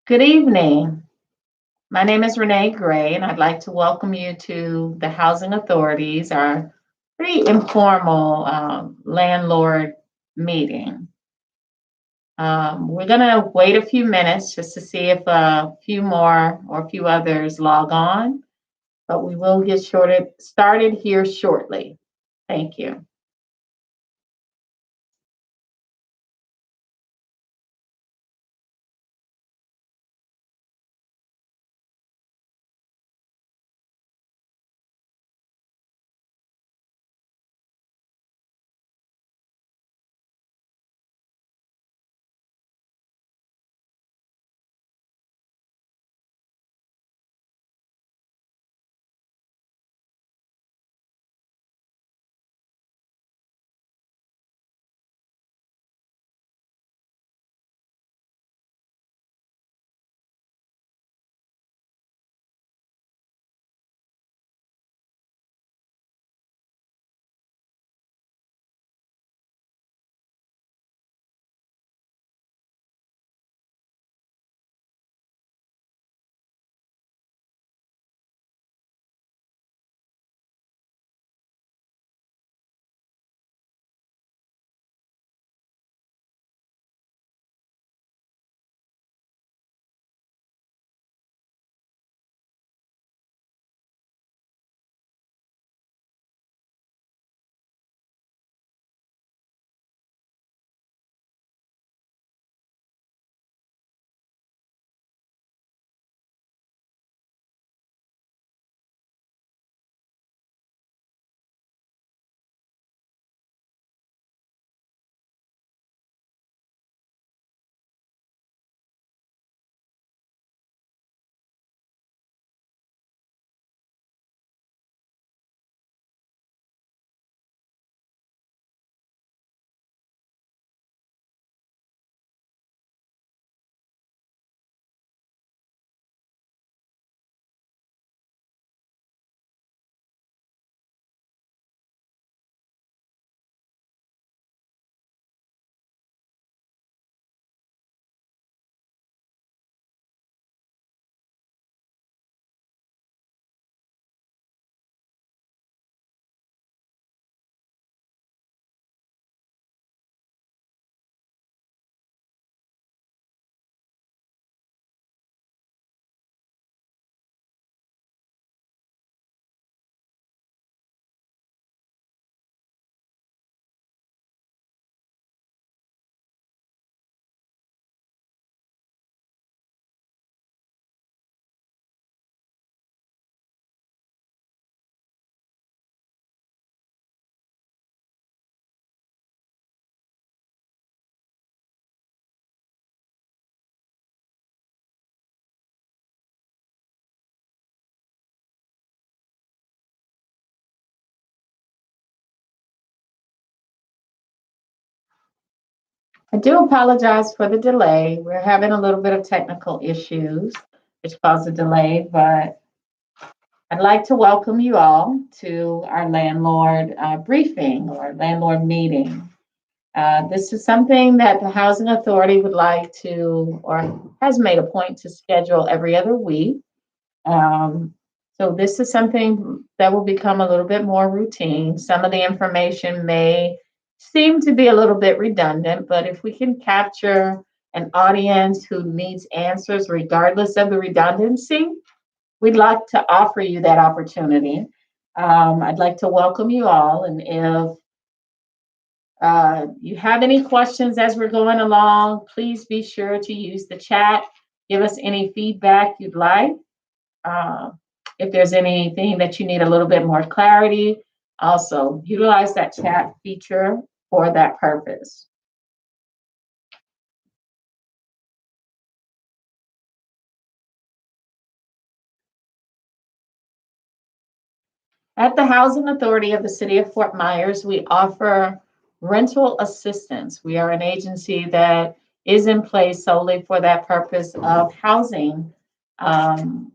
Good evening. My name is Renee Gray, and I'd like to welcome you to the Housing Authorities, our pretty informal landlord meeting. We're going to wait a few minutes just to see if a few more or a few others log on, but we will get started here shortly. Thank you. I do apologize for the delay. We're having a little bit of technical issues, which caused a delay, but I'd like to welcome you all to our landlord briefing or landlord meeting. This is something that the Housing Authority would like to or has made a point to schedule every other week. Um, so this is something that will become a little bit more routine. Some of the information may seem to be a little bit redundant, but if we can capture an audience who needs answers regardless of the redundancy, we'd like to offer you that opportunity. I'd like to welcome you all, and if you have any questions as we're going along, please be sure to use the chat. Give us any feedback you'd like. Uh, if there's anything that you need a little bit more clarity, also utilize that chat feature for that purpose. At the Housing Authority of the City of Fort Myers, we offer rental assistance. We are an agency that is in place solely for that purpose of housing um,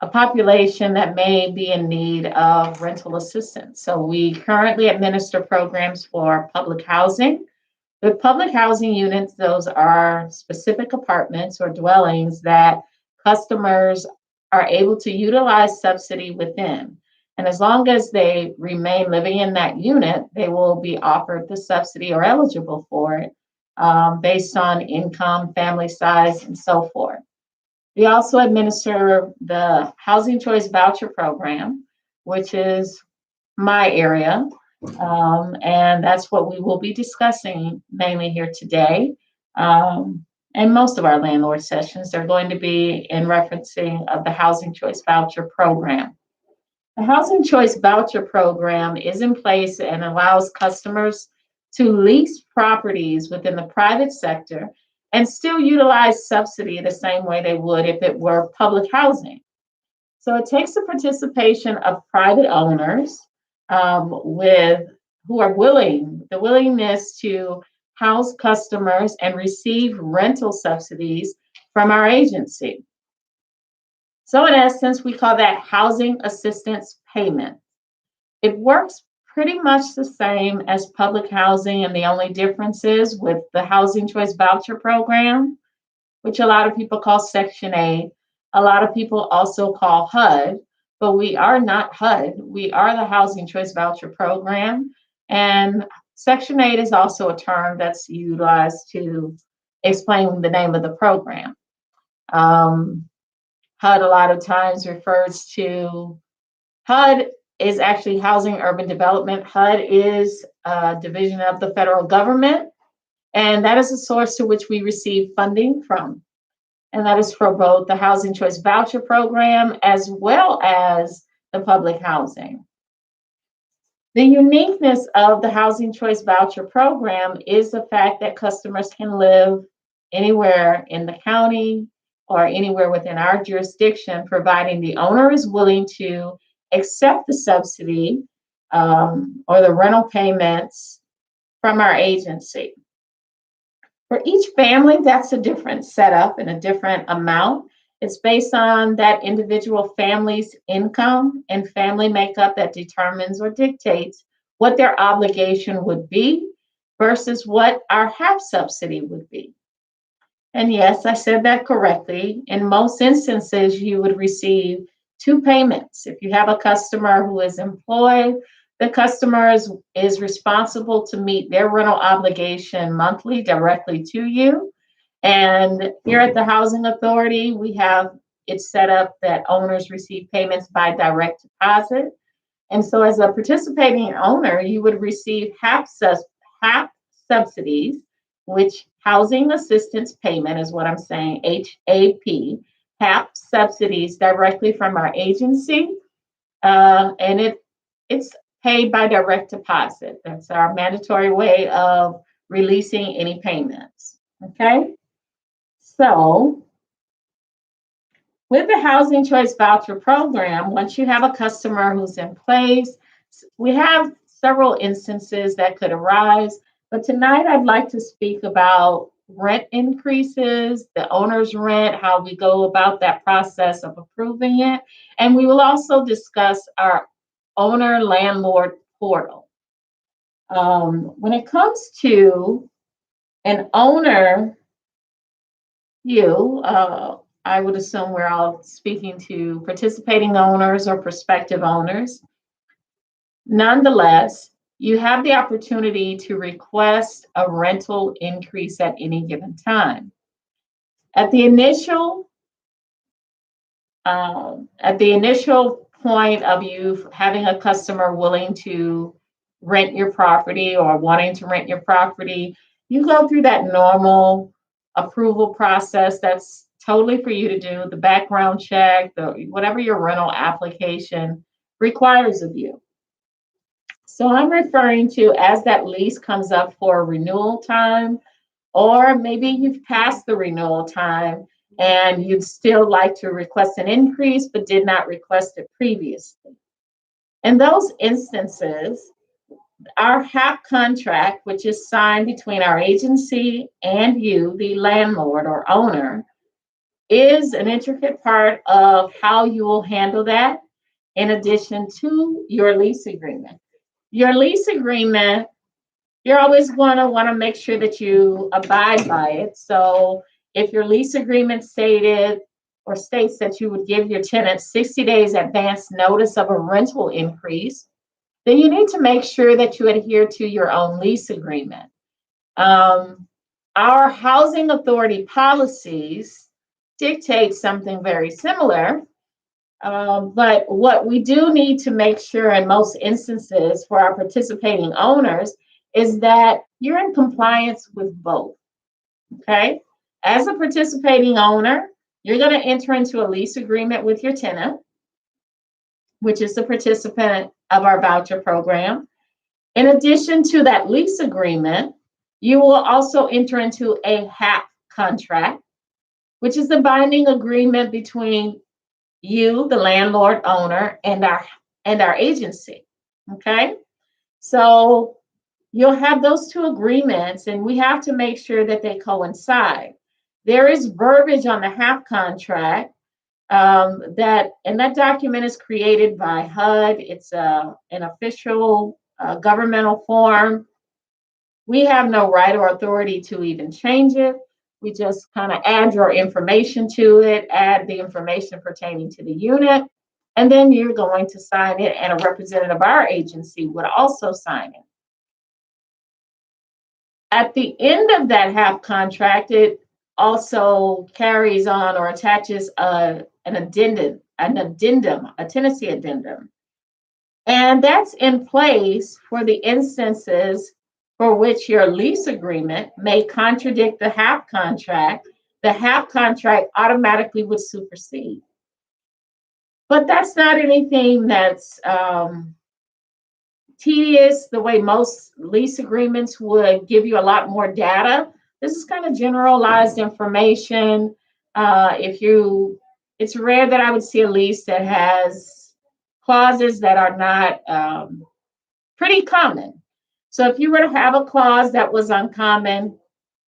a population that may be in need of rental assistance. So we currently administer programs for public housing. The public housing units, those are specific apartments or dwellings that customers are able to utilize subsidy within. And as long as they remain living in that unit, they will be offered the subsidy or eligible for it based on income, family size, and so forth. We also administer the Housing Choice Voucher Program, which is my area. And that's what we will be discussing mainly here today. And most of our landlord sessions are going to be in referencing of the Housing Choice Voucher Program. The Housing Choice Voucher Program is in place and allows customers to lease properties within the private sector and still utilize subsidy the same way they would if it were public housing. So it takes the participation of private owners with who are the willingness to house customers and receive rental subsidies from our agency. So in essence, we call that housing assistance payment. It works pretty much the same as public housing, and the only difference is with the Housing Choice Voucher Program, which a lot of people call Section 8. A lot of people also call HUD, but we are not HUD. We are the Housing Choice Voucher Program. And Section 8 is also a term that's utilized to explain the name of the program. HUD a lot of times refers to, HUD is actually Housing Urban Development. HUD is a division of the federal government, and that is the source to which we receive funding from. And that is for both the Housing Choice Voucher Program as well as the public housing. The uniqueness of the Housing Choice Voucher Program is the fact that customers can live anywhere in the county or anywhere within our jurisdiction, providing the owner is willing to accept the subsidy or the rental payments from our agency. For each family, that's a different setup and a different amount. It's based on that individual family's income and family makeup that determines or dictates what their obligation would be versus what our HAP subsidy would be. And yes, I said that correctly. In most instances, you would receive two payments. If you have a customer who is employed, the customer is responsible to meet their rental obligation monthly directly to you. And here at the Housing Authority, we have it set up that owners receive payments by direct deposit. And so as a participating owner, you would receive HAP subsidies, which Housing Assistance Payment is what I'm saying, HAP subsidies directly from our agency. And it's paid by direct deposit. That's our mandatory way of releasing any payments. Okay? So, with the Housing Choice Voucher Program, once you have a customer who's in place, we have several instances that could arise. But tonight I'd like to speak about rent increases, the owner's rent, how we go about that process of approving it. And we will also discuss our owner landlord portal. When it comes to an owner, I would assume we're all speaking to participating owners or prospective owners. Nonetheless, you have the opportunity to request a rental increase at any given time. At the initial point of you having a customer willing to rent your property or wanting to rent your property, you go through that normal approval process that's totally for you to do, the background check, whatever your rental application requires of you. So I'm referring to as that lease comes up for renewal time, or maybe you've passed the renewal time and you'd still like to request an increase but did not request it previously. In those instances, our HAP contract, which is signed between our agency and you, the landlord or owner, is an intricate part of how you will handle that in addition to your lease agreement. Your lease agreement you're always going to want to make sure that you abide by it. So if your lease agreement stated or states that you would give your tenant 60 days advance notice of a rental increase, then you need to make sure that you adhere to your own lease agreement. Um, our housing authority policies dictate something very similar. But what we do need to make sure in most instances for our participating owners is that you're in compliance with both. Okay. As a participating owner, you're going to enter into a lease agreement with your tenant, which is the participant of our voucher program. In addition to that lease agreement, you will also enter into a HAP contract, which is the binding agreement between you, the landlord owner, and our agency. Okay? So you'll have those two agreements, and we have to make sure that they coincide. There is verbiage on the HAP contract that document is created by HUD. It's an official governmental form. We have no right or authority to even change it. We just kind of add your information to it, add the information pertaining to the unit, and then you're going to sign it, and a representative of our agency would also sign it. At the end of that HAP contract, it also carries on or attaches an addendum, a tenancy addendum. And that's in place for the instances for which your lease agreement may contradict the HAP contract. The HAP contract automatically would supersede. But that's not anything that's tedious, the way most lease agreements would give you a lot more data. This is kind of generalized information. It's rare that I would see a lease that has clauses that are not pretty common. So if you were to have a clause that was uncommon,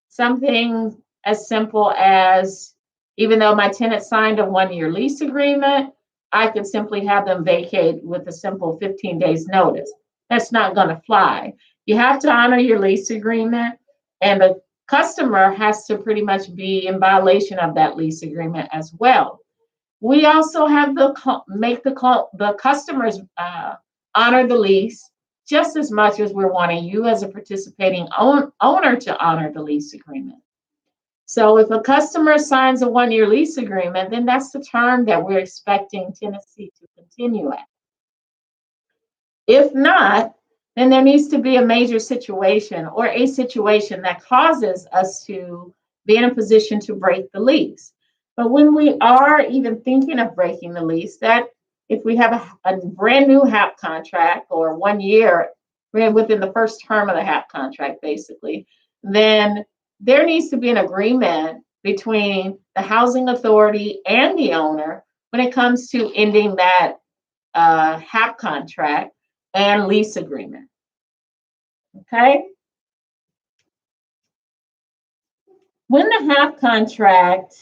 something as simple as, even though my tenant signed a 1-year lease agreement, I could simply have them vacate with a simple 15 days notice. That's not going to fly. You have to honor your lease agreement, and the customer has to pretty much be in violation of that lease agreement as well. We also have to make the customers honor the lease just as much as we're wanting you as a participating owner to honor the lease agreement. So if a customer signs a 1-year lease agreement, then that's the term that we're expecting tenancy to continue at. If not, then there needs to be a major situation or a situation that causes us to be in a position to break the lease. But when we are even thinking of breaking the lease, that if we have a brand new HAP contract or 1 year within the first term of the HAP contract, basically, then there needs to be an agreement between the housing authority and the owner when it comes to ending that HAP contract and lease agreement. Okay? When the HAP contract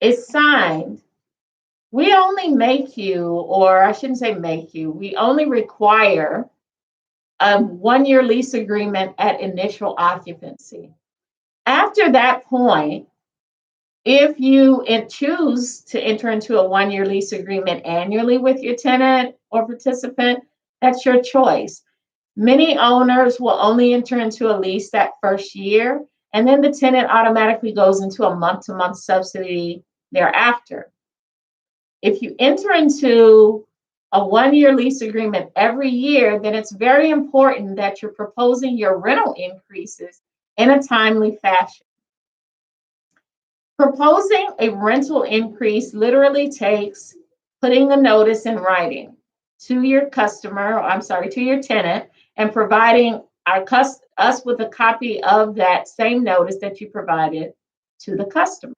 is signed, we only make you, or I shouldn't say make you, we only require a 1-year lease agreement at initial occupancy. After that point, if you choose to enter into a 1-year lease agreement annually with your tenant or participant, that's your choice. Many owners will only enter into a lease that first year, and then the tenant automatically goes into a month-to-month subsidy thereafter. If you enter into a 1-year lease agreement every year, then it's very important that you're proposing your rental increases in a timely fashion. Proposing a rental increase literally takes putting a notice in writing to your to your tenant, and providing us with a copy of that same notice that you provided to the customer.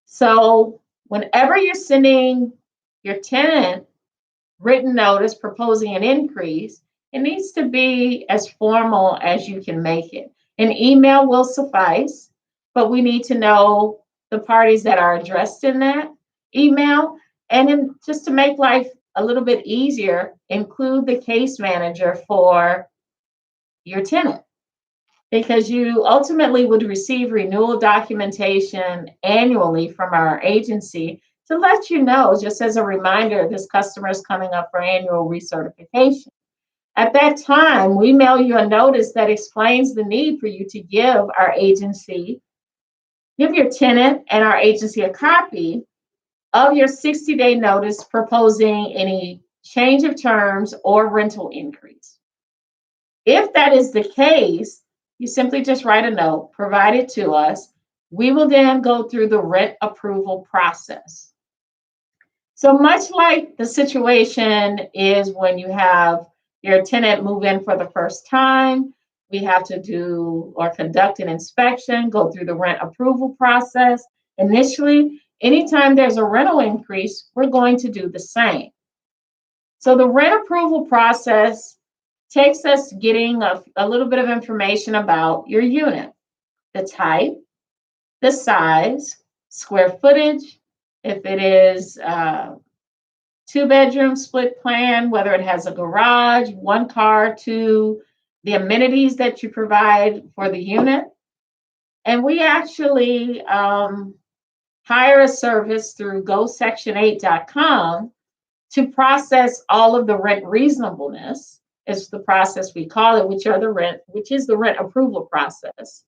So whenever you're sending your tenant written notice proposing an increase, it needs to be as formal as you can make it. An email will suffice, but we need to know the parties that are addressed in that. email. And then just to make life a little bit easier, include the case manager for your tenant, because you ultimately would receive renewal documentation annually from our agency to let you know, just as a reminder, this customer is coming up for annual recertification. At that time, we mail you a notice that explains the need for you to give your tenant and our agency a copy of your 60-day notice proposing any change of terms or rental increase. If that is the case, you simply just write a note, provide it to us. We will then go through the rent approval process. So much like the situation is when you have your tenant move in for the first time, we have to do or conduct an inspection, go through the rent approval process. Initially, anytime there's a rental increase, we're going to do the same. So the rent approval process takes us getting a little bit of information about your unit, the type, the size, square footage, if it is two-bedroom split plan, whether it has a garage, one car, two, the amenities that you provide for the unit. And we actually hire a service through gosection8.com to process all of the rent reasonableness, is the process we call it, which is the rent approval process.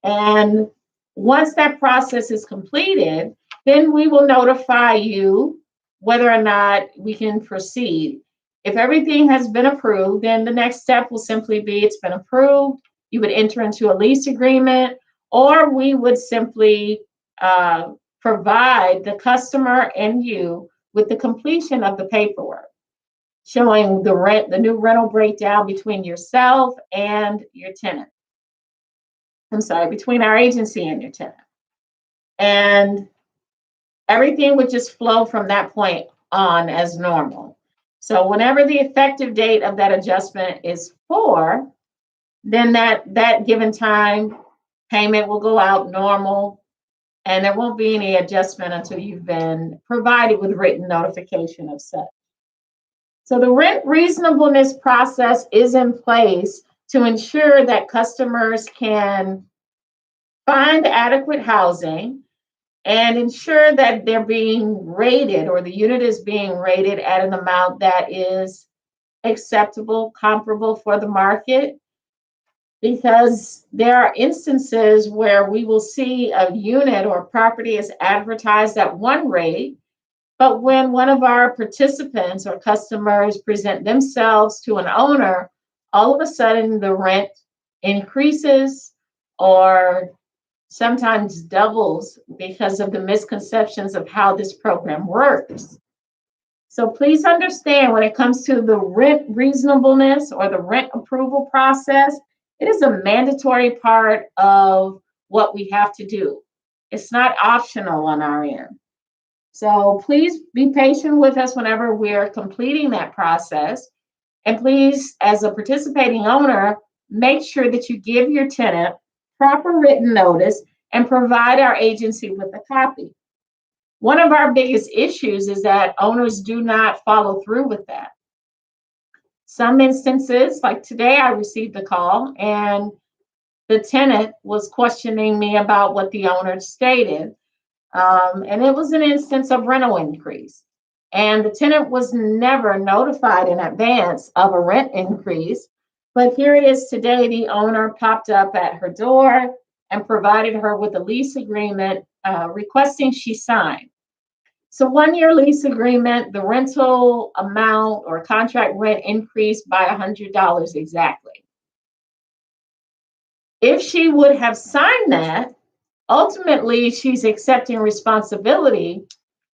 And once that process is completed, then we will notify you whether or not we can proceed. If everything has been approved, then the next step will simply be it's been approved. You would enter into a lease agreement, or we would simply provide the customer and you with the completion of the paperwork, showing the new rental breakdown between yourself and your tenant. Between our agency and your tenant. And everything would just flow from that point on as normal. So whenever the effective date of that adjustment is for, then that given time, payment will go out normal, and there won't be any adjustment until you've been provided with written notification of such. So the rent reasonableness process is in place to ensure that customers can find adequate housing and ensure that they're being rated, or the unit is being rated at an amount that is acceptable, comparable for the market. Because there are instances where we will see a unit or property is advertised at one rate, but when one of our participants or customers present themselves to an owner, all of a sudden the rent increases or sometimes doubles because of the misconceptions of how this program works. So please understand, when it comes to the rent reasonableness or the rent approval process, it is a mandatory part of what we have to do. It's not optional on our end. So please be patient with us whenever we're completing that process. And please, as a participating owner, make sure that you give your tenant proper written notice and provide our agency with a copy. One of our biggest issues is that owners do not follow through with that. Some instances, like today, I received a call and the tenant was questioning me about what the owner stated. And it was an instance of rental increase. And the tenant was never notified in advance of a rent increase. But here it is today, the owner popped up at her door and provided her with a lease agreement requesting she sign. So 1-year lease agreement, the rental amount or contract rent increased by $100 exactly. If she would have signed that, ultimately she's accepting responsibility,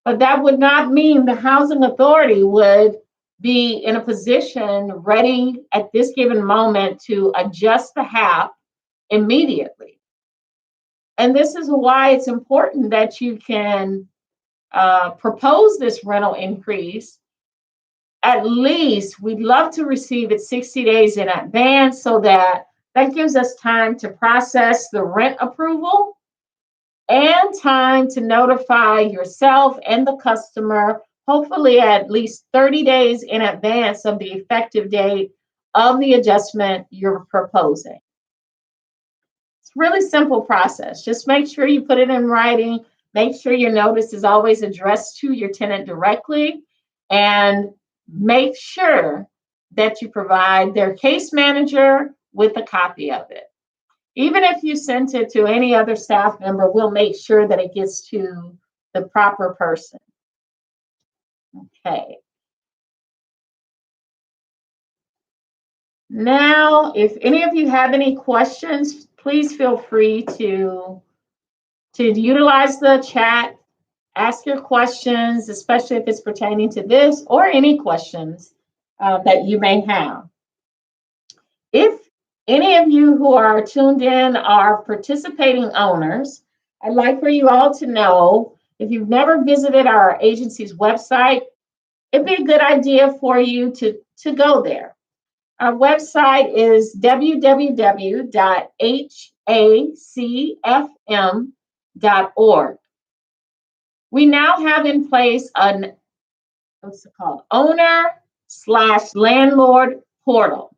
but that would not mean the housing authority would be in a position ready at this given moment to adjust the HAP immediately. And this is why it's important that you can propose this rental increase. At least we'd love to receive it 60 days in advance, so that gives us time to process the rent approval and time to notify yourself and the customer, hopefully at least 30 days in advance of the effective date of the adjustment you're proposing. It's a really simple process. Just make sure you put it in writing. Make sure your notice is always addressed to your tenant directly, and make sure that you provide their case manager with a copy of it. Even if you sent it to any other staff member, we'll make sure that it gets to the proper person. Okay. Now, if any of you have any questions, please feel free to utilize the chat, ask your questions, especially if it's pertaining to this or any questions that you may have. If any of you who are tuned in are participating owners, I'd like for you all to know, if you've never visited our agency's website, it'd be a good idea for you to go there. Our website is www.hacfm.org. We now have in place an owner/landlord portal.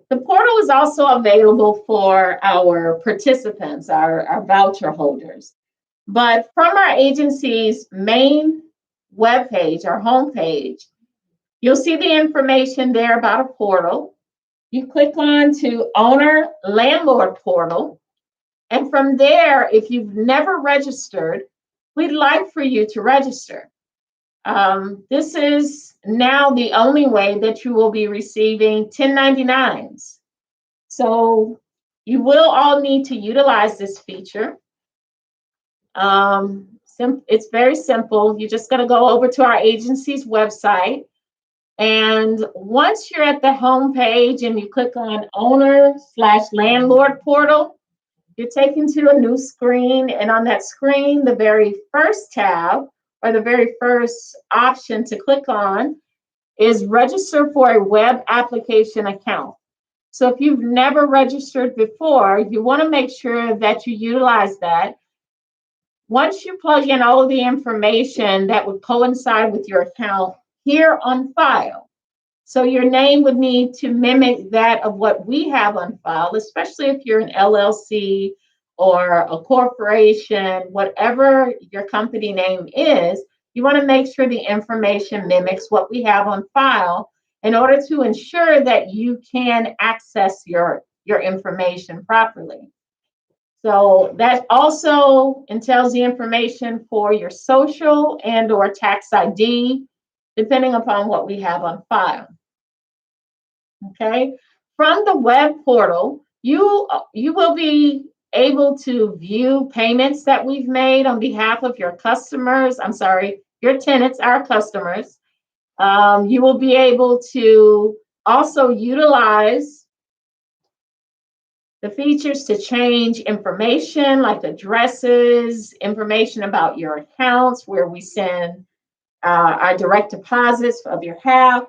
The portal is also available for our participants, our voucher holders. But from our agency's main webpage, our homepage, you'll see the information there about a portal. You click on to Owner Landlord Portal. And from there, if you've never registered, we'd like for you to register. This is now the only way that you will be receiving 1099s. So you will all need to utilize this feature. It's very simple. You're just going to go over to our agency's website. And once you're at the home page and you click on Owner/Landlord Portal, you're taken to a new screen. And on that screen, the very first tab or the very first option to click on is Register for a Web Application Account. So if you've never registered before, you want to make sure that you utilize that. Once you plug in all of the information that would coincide with your account here on file, so your name would need to mimic that of what we have on file, especially if you're an LLC or a corporation, whatever your company name is, you want to make sure the information mimics what we have on file in order to ensure that you can access your information properly. So that also entails the information for your social and or tax ID, depending upon what we have on file. Okay, from the web portal, you will be able to view payments that we've made on behalf of your customers. I'm sorry, your tenants, our customers. You will be able to also utilize the features to change information like addresses, information about your accounts, where we send our direct deposits of your half.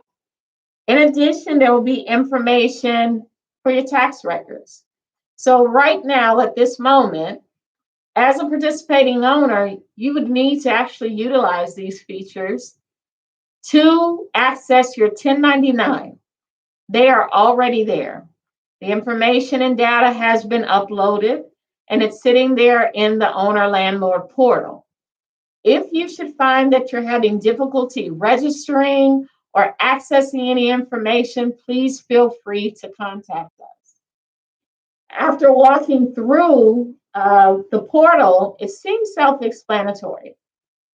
In addition, there will be information for your tax records. So right now, at this moment, as a participating owner, you would need to actually utilize these features to access your 1099. They are already there. The information and data has been uploaded, and it's sitting there in the Owner Landlord portal. If you should find that you're having difficulty registering or accessing any information, please feel free to contact us. After walking through the portal, it seems self-explanatory.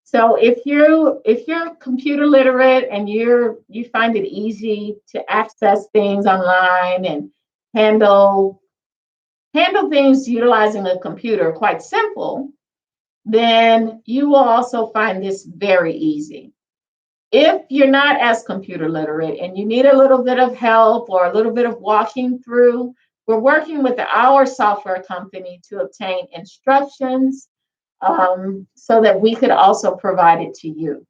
So if you're computer literate and you find it easy to access things online and handle things utilizing a computer quite simple, then you will also find this very easy. If you're not as computer literate and you need a little bit of help or a little bit of walking through, we're working with our software company to obtain instructions so that we could also provide it to you.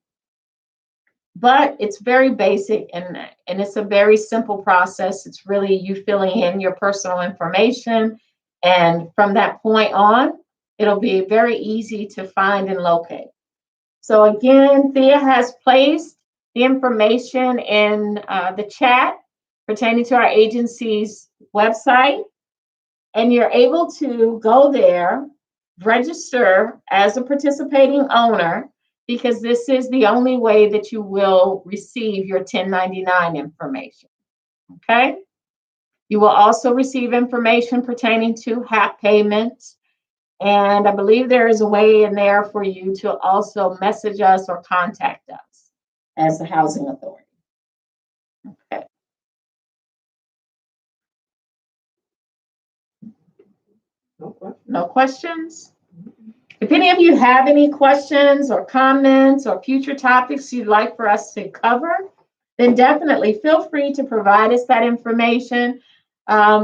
But it's very basic and it's a very simple process. It's really you filling in your personal information. And from that point on, It'll be very easy to find and locate. So again, Thea has placed the information in the chat pertaining to our agency's website, and you're able to go there, register as a participating owner, because this is the only way that you will receive your 1099 information. Okay? You will also receive information pertaining to HAP payments. And I believe there is a way in there for you to also message us or contact us as the housing authority. Okay. No questions? If any of you have any questions or comments or future topics you'd like for us to cover, then definitely feel free to provide us that information.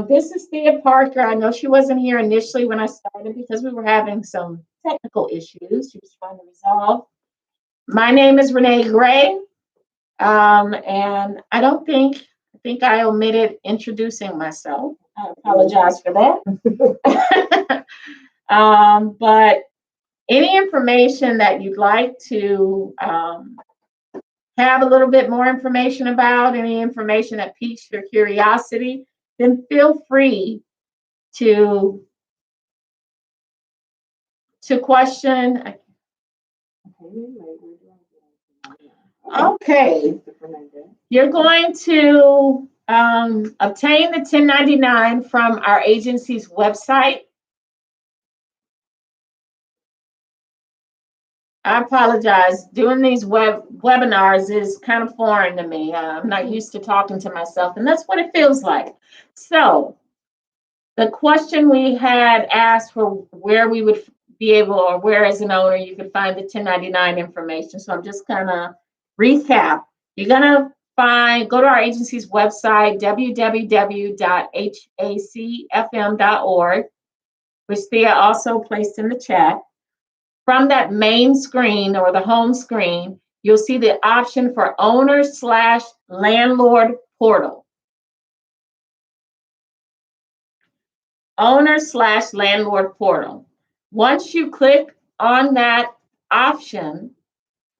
This is Thea Parker. I know she wasn't here initially when I started because we were having some technical issues she was trying to resolve. My name is Renee Gray, and I think I omitted introducing myself. I apologize for that. But any information that you'd like to have a little bit more information about, any information that piques your curiosity, then feel free to question. Okay, you're going to obtain the 1099 from our agency's website. I apologize. Doing these webinars is kind of foreign to me. I'm not used to talking to myself, and that's what it feels like. So the question we had asked for where we would be able, or where as an owner you could find the 1099 information. So I'm just going to recap. You're going to go to our agency's website, www.hacfm.org, which Thea also placed in the chat. From that main screen or the home screen, you'll see the option for owner/landlord portal. Owner/landlord portal. Once you click on that option,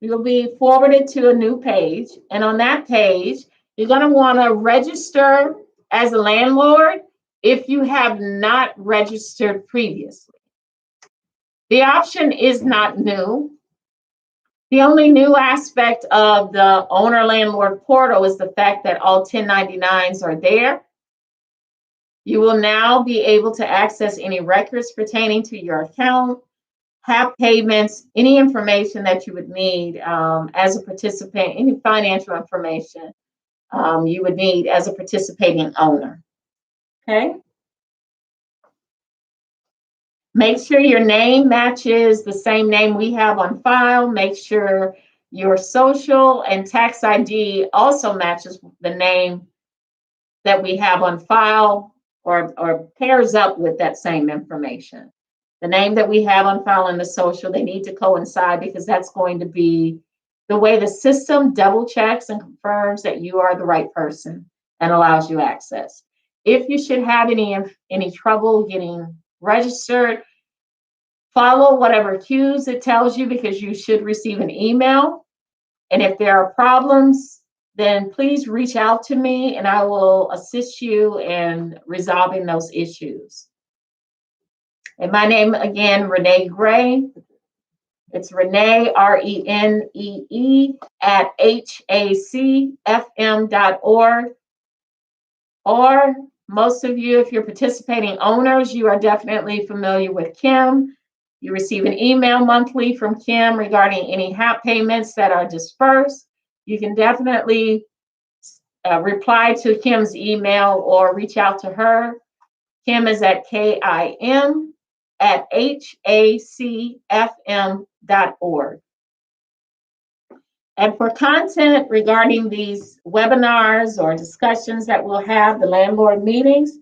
you'll be forwarded to a new page. And on that page, you're going to want to register as a landlord if you have not registered previously. The option is not new. The only new aspect of the owner-landlord portal is the fact that all 1099s are there. You will now be able to access any records pertaining to your account, HAP payments, any information that you would need as a participant, any financial information you would need as a participating owner. Okay? Make sure your name matches the same name we have on file. Make sure your social and tax ID also matches the name that we have on file or pairs up with that same information. The name that we have on file and the social, they need to coincide because that's going to be the way the system double checks and confirms that you are the right person and allows you access. If you should have any trouble getting registered, follow whatever cues it tells you because you should receive an email. And if there are problems, then please reach out to me and I will assist you in resolving those issues. And my name again, Renee Gray. It's Renee, RENEE, at HACFM.org. Or most of you, if you're participating owners, you are definitely familiar with Kim. You receive an email monthly from Kim regarding any HAP payments that are dispersed. You can definitely reply to Kim's email or reach out to her. Kim is at KIM@HACFM.org. And for content regarding these webinars or discussions that we'll have, the landlord meetings,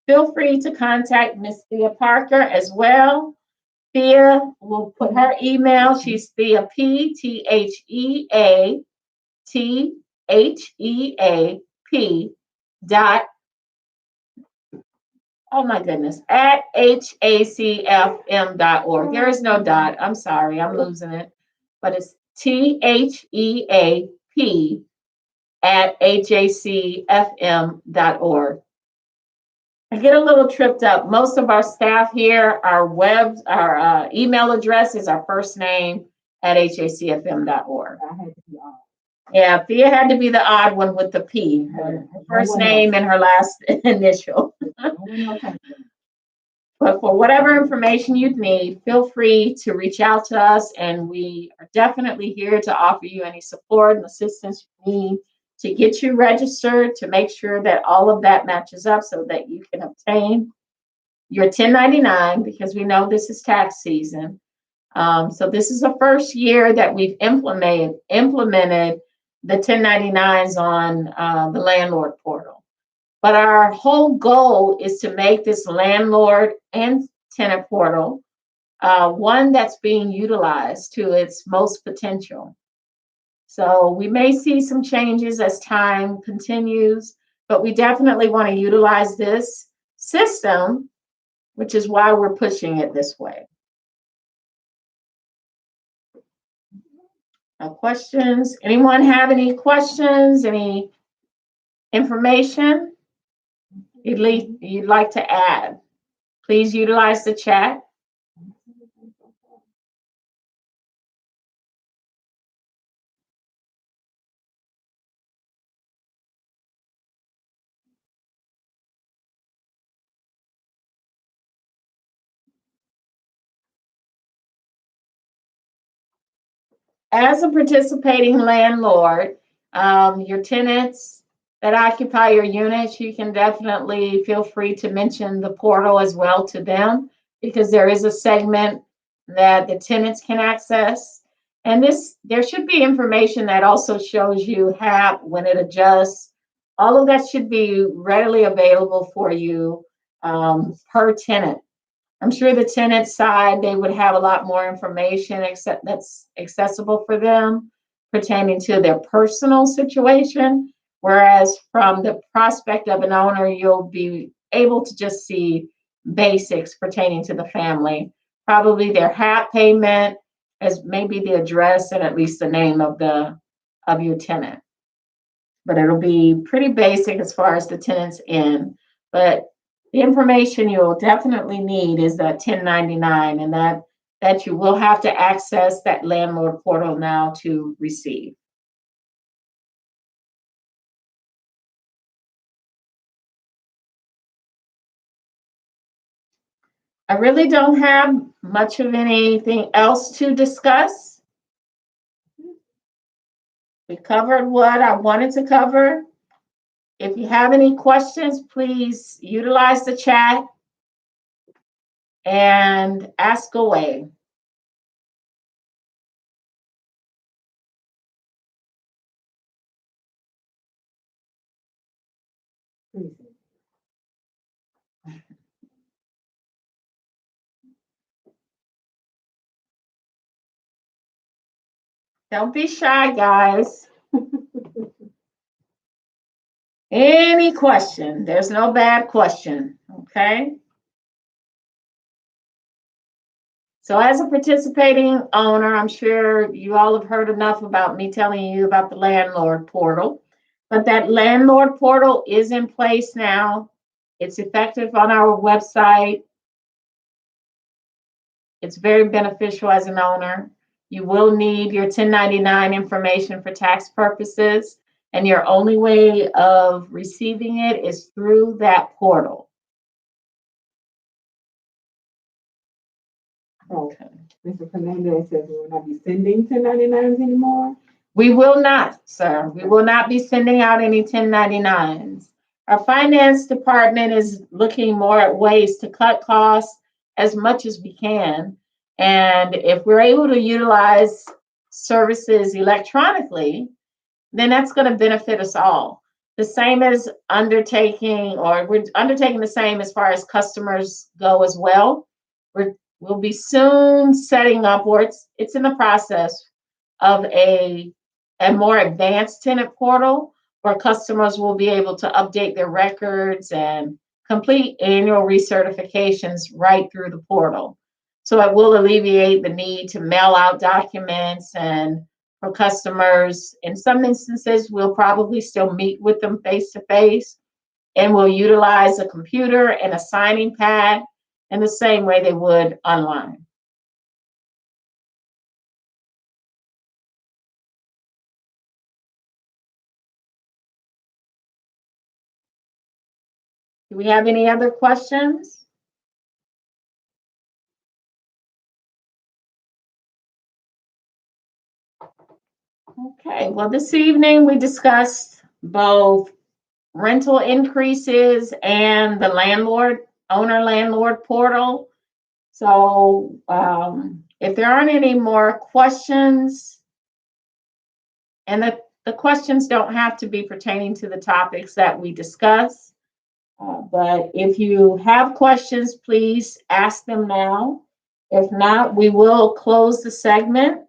feel free to contact Ms. Thea Parker as well. Thea will put her email. She's Thea P, THEAP Oh my goodness, at hacfm.org. There is no dot. I'm sorry, I'm losing it. But it's THEAP at hacfm.org. I get a little tripped up. Most of our staff here, our email address is our first name at hacfm.org. Yeah, Thea had to be the odd one with the P, her first name and her last initial. But for whatever information you need, feel free to reach out to us, and we are definitely here to offer you any support and assistance you need to get you registered, to make sure that all of that matches up so that you can obtain your 1099, because we know this is tax season. So this is the first year that we've implemented the 1099s on the landlord portal. But our whole goal is to make this landlord and tenant portal one that's being utilized to its most potential. So we may see some changes as time continues, but we definitely want to utilize this system, which is why we're pushing it this way. Questions? Anyone have any questions? Any information you'd like to add? Please utilize the chat. As a participating landlord, your tenants that occupy your units, you can definitely feel free to mention the portal as well to them, because there is a segment that the tenants can access. And there should be information that also shows you HAP when it adjusts. All of that should be readily available for you per tenant. I'm sure the tenant side, they would have a lot more information except that's accessible for them pertaining to their personal situation. Whereas from the prospect of an owner, you'll be able to just see basics pertaining to the family, probably their HAP payment, as maybe the address and at least the name of your tenant. But it'll be pretty basic as far as the tenants in. But the information you'll definitely need is that 1099, and that you will have to access that landlord portal now to receive. I really don't have much of anything else to discuss. We covered what I wanted to cover. If you have any questions, please utilize the chat and ask away. Don't be shy, guys. Any question. There's no bad question, okay? So as a participating owner, I'm sure you all have heard enough about me telling you about the landlord portal. But that landlord portal is in place now. It's effective on our website. It's very beneficial as an owner. You will need your 1099 information for tax purposes, and your only way of receiving it is through that portal. Okay. Mr. Fernandez says we will not be sending 1099s anymore. We will not, sir. We will not be sending out any 1099s. Our finance department is looking more at ways to cut costs as much as we can. And if we're able to utilize services electronically, then that's going to benefit us all. The same as undertaking, or we're undertaking the same as far as customers go as well. We'll be soon setting up, or it's in the process of a more advanced tenant portal where customers will be able to update their records and complete annual recertifications right through the portal. So it will alleviate the need to mail out documents, and for customers, in some instances, we'll probably still meet with them face to face, and we'll utilize a computer and a signing pad in the same way they would online. Do we have any other questions? Okay, well, this evening we discussed both rental increases and the owner landlord portal. So if there aren't any more questions, and the questions don't have to be pertaining to the topics that we discussed, but if you have questions, please ask them now. If not, we will close the segment.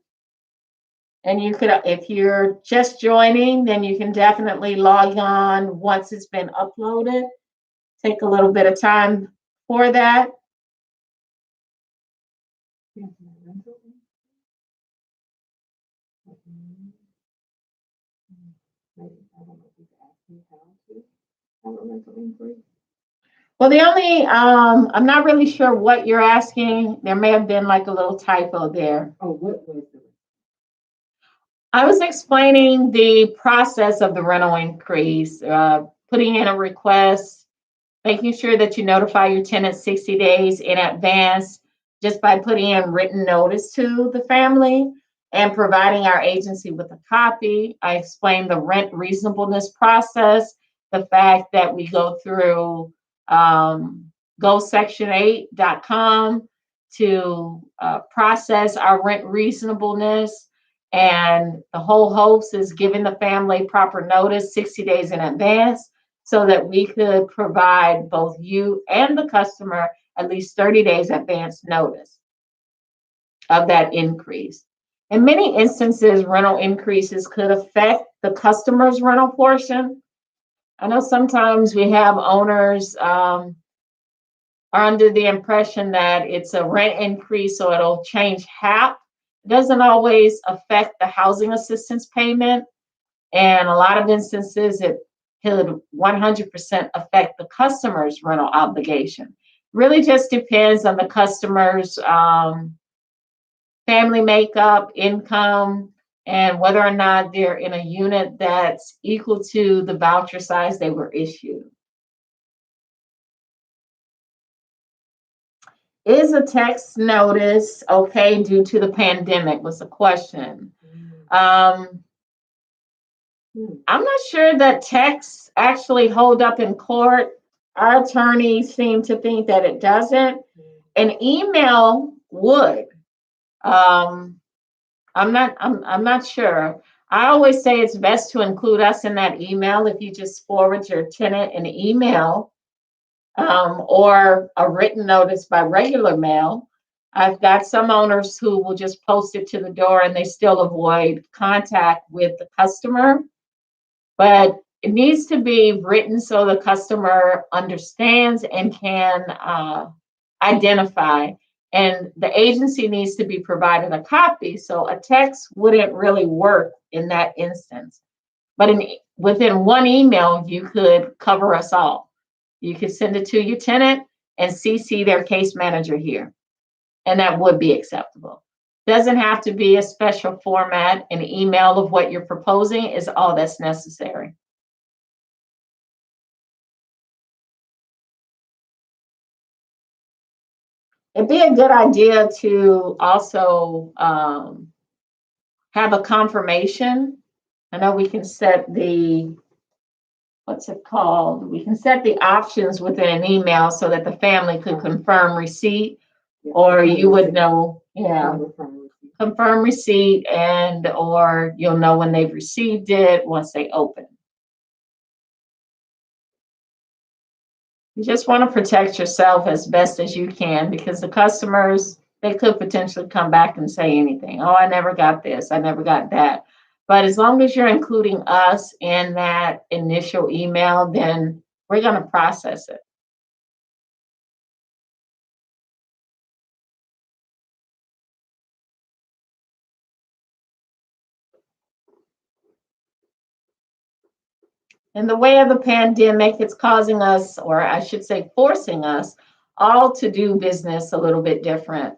And you could, if you're just joining, then you can definitely log on once it's been uploaded. Take a little bit of time for that. Well, the only, I'm not really sure what you're asking. There may have been like a little typo there. Oh, what was the? I was explaining the process of the rental increase, putting in a request, making sure that you notify your tenant 60 days in advance just by putting in written notice to the family and providing our agency with a copy. I explained the rent reasonableness process, the fact that we go through gosection8.com to process our rent reasonableness. And the whole hopes is giving the family proper notice 60 days in advance so that we could provide both you and the customer at least 30 days advance notice of that increase. In many instances, rental increases could affect the customer's rental portion. I know sometimes we have owners are under the impression that it's a rent increase, so it'll change HAP. It doesn't always affect the housing assistance payment. And a lot of instances, it could 100% affect the customer's rental obligation. Really just depends on the customer's family makeup, income, and whether or not they're in a unit that's equal to the voucher size they were issued. Is a text notice okay due to the pandemic was the question. I'm not sure that texts actually hold up in court. Our attorneys seem to think that it doesn't. An email would. I'm not sure. I always say it's best to include us in that email if you just forward your tenant an email or a written notice by regular mail. I've got some owners who will just post it to the door and they still avoid contact with the customer. But it needs to be written so the customer understands and can identify. And the agency needs to be provided a copy. So a text wouldn't really work in that instance. But within one email, you could cover us all. You could send it to your tenant and CC their case manager here. And that would be acceptable. Doesn't have to be a special format. An email of what you're proposing is all that's necessary. It'd be a good idea to also have a confirmation. I know we can set the, what's it called? We can set the options within an email so that the family could confirm receipt, or you would know, confirm receipt, and or you'll know when they've received it once they open. You just want to protect yourself as best as you can, because the customers, they could potentially come back and say anything. Oh, I never got this, I never got that. But as long as you're including us in that initial email, then we're going to process it. In the way of the pandemic, it's causing us, or I should say, forcing us all to do business a little bit different.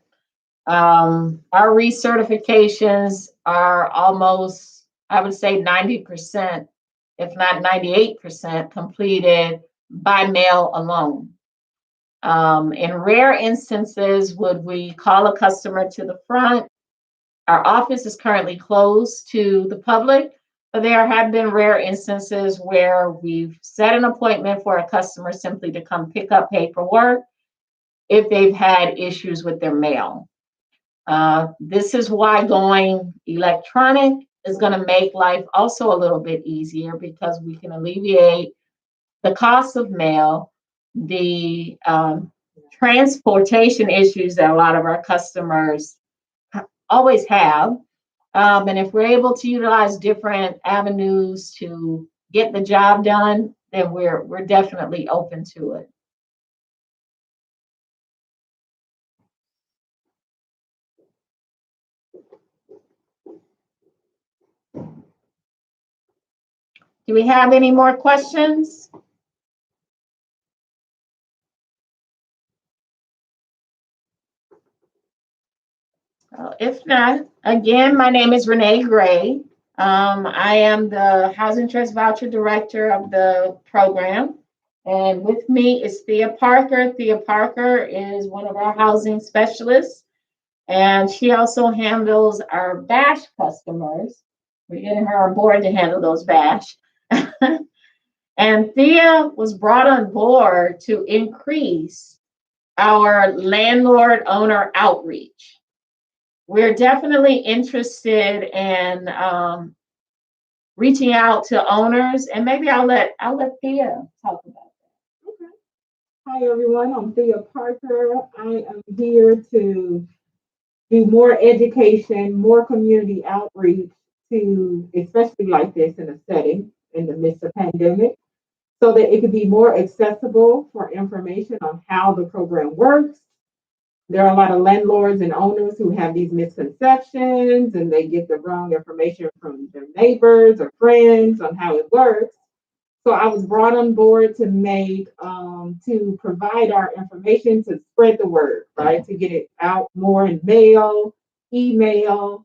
Our recertifications are almost, I would say, 90%, if not 98% completed by mail alone. In rare instances, would we call a customer to the front? Our office is currently closed to the public, but there have been rare instances where we've set an appointment for a customer simply to come pick up paperwork if they've had issues with their mail. This is why going electronic is going to make life also a little bit easier because we can alleviate the cost of mail, the transportation issues that a lot of our customers always have. And if we're able to utilize different avenues to get the job done, then we're definitely open to it. Do we have any more questions? If not, again, my name is Renee Gray. I am the Housing Trust Voucher Director of the program. And with me is Thea Parker. Thea Parker is one of our housing specialists, and she also handles our BASH customers. We're getting her on board to handle those BASH. And Thea was brought on board to increase our landlord owner outreach. We're definitely interested in reaching out to owners, and maybe I'll let Thea talk about that. Okay. Hi, everyone. I'm Thea Parker. I am here to do more education, more community outreach to, especially like this in a setting in the midst of pandemic, so that it could be more accessible for information on how the program works. There are a lot of landlords and owners who have these misconceptions and they get the wrong information from their neighbors or friends on how it works. So I was brought on board to to provide our information to spread the word, right? To get it out more in mail, email,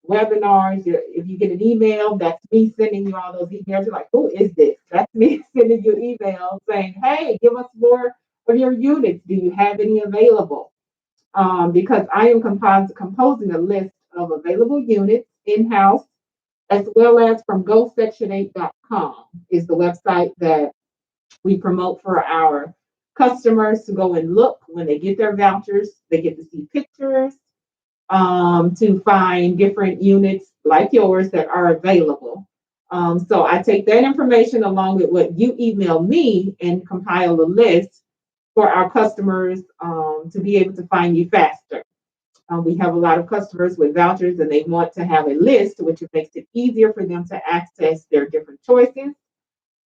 webinars. If you get an email, that's me sending you all those emails. You're like, who is this? That's me sending you email saying, hey, give us more of your units. Do you have any available? Because I am composing a list of available units in-house, as well as from GoSection8.com is the website that we promote for our customers to go and look when they get their vouchers. They get to see pictures, to find different units like yours that are available. So I take that information along with what you email me and compile a list for our customers to be able to find you faster. We have a lot of customers with vouchers and they want to have a list, which makes it easier for them to access their different choices.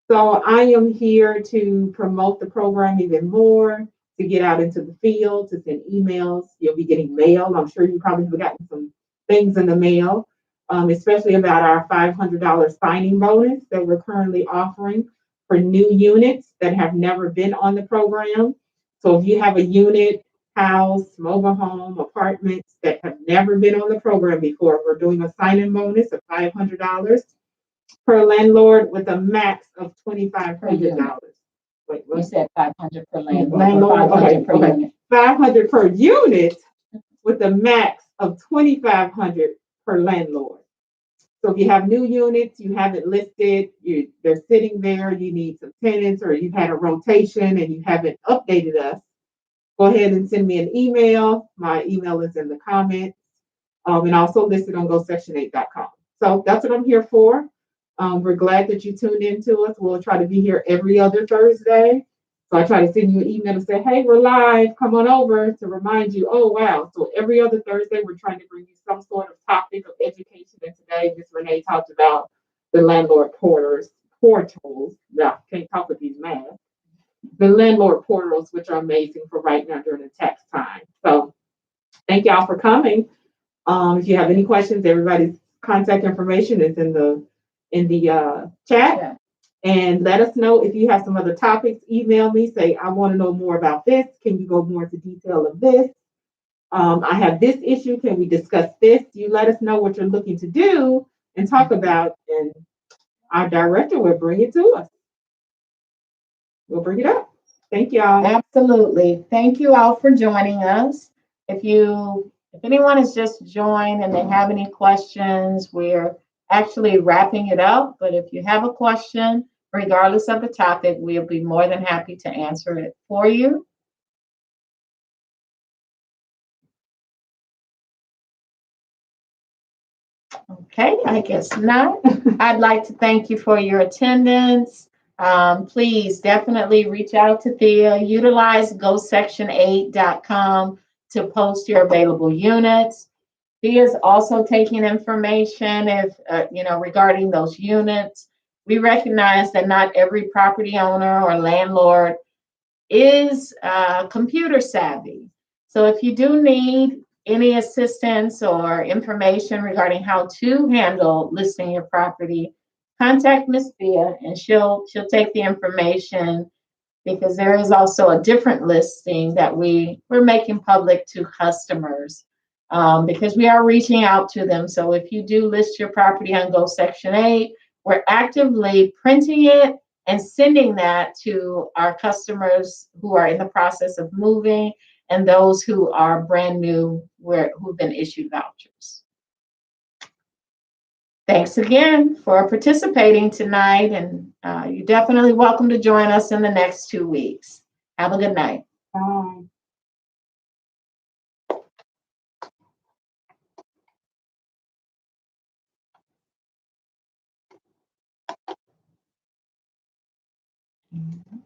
So I am here to promote the program even more, to get out into the field, to send emails. You'll be getting mail. I'm sure you probably have gotten some things in the mail, especially about our $500 signing bonus that we're currently offering for new units that have never been on the program. So if you have a unit, house, mobile home, apartments that have never been on the program before, we're doing a sign-in bonus of $500 per landlord with a max of $2,500. Wait, You what? said 500 per landlord. Landlord, 500 per okay. unit. 500 per unit with a max of 2,500 per landlord. So if you have new units, you haven't listed, they're sitting there, you need some tenants, or you've had a rotation and you haven't updated us, go ahead and send me an email. My email is in the comments, and also listed on GoSection8.com. So that's what I'm here for. We're glad that you tuned in to us. We'll try to be here every other Thursday. So I try to send you an email to say, hey, we're live. Come on over, to remind you, oh, wow. So every other Thursday, we're trying to bring you some sort of topic of education. And today, Ms. Renee talked about the landlord portals. Yeah, can't talk with these masks. The landlord portals, which are amazing for right now during the tax time. So thank y'all for coming. If you have any questions, everybody's contact information is in the chat. And let us know if you have some other topics. Email me, say, I want to know more about this. Can you go more into detail of this? I have this issue. Can we discuss this? You let us know what you're looking to do and talk about, and our director will bring it to us. We'll bring it up. Thank y'all. Absolutely. Thank you all for joining us. If anyone has just joined and they have any questions, we're actually wrapping it up. But if you have a question, regardless of the topic, we'll be more than happy to answer it for you. Okay, I guess not. I'd like to thank you for your attendance. Please definitely reach out to Thea. Utilize gosection8.com to post your available units. Thea is also taking information if regarding those units. We recognize that not every property owner or landlord is computer savvy. So if you do need any assistance or information regarding how to handle listing your property, contact Miss Thea and she'll take the information, because there is also a different listing that we're making public to customers, because we are reaching out to them. So if you do list your property on Go Section 8, we're actively printing it and sending that to our customers who are in the process of moving and those who are brand new, who've been issued vouchers. Thanks again for participating tonight, and you're definitely welcome to join us in the next 2 weeks. Have a good night. Bye. Mhm.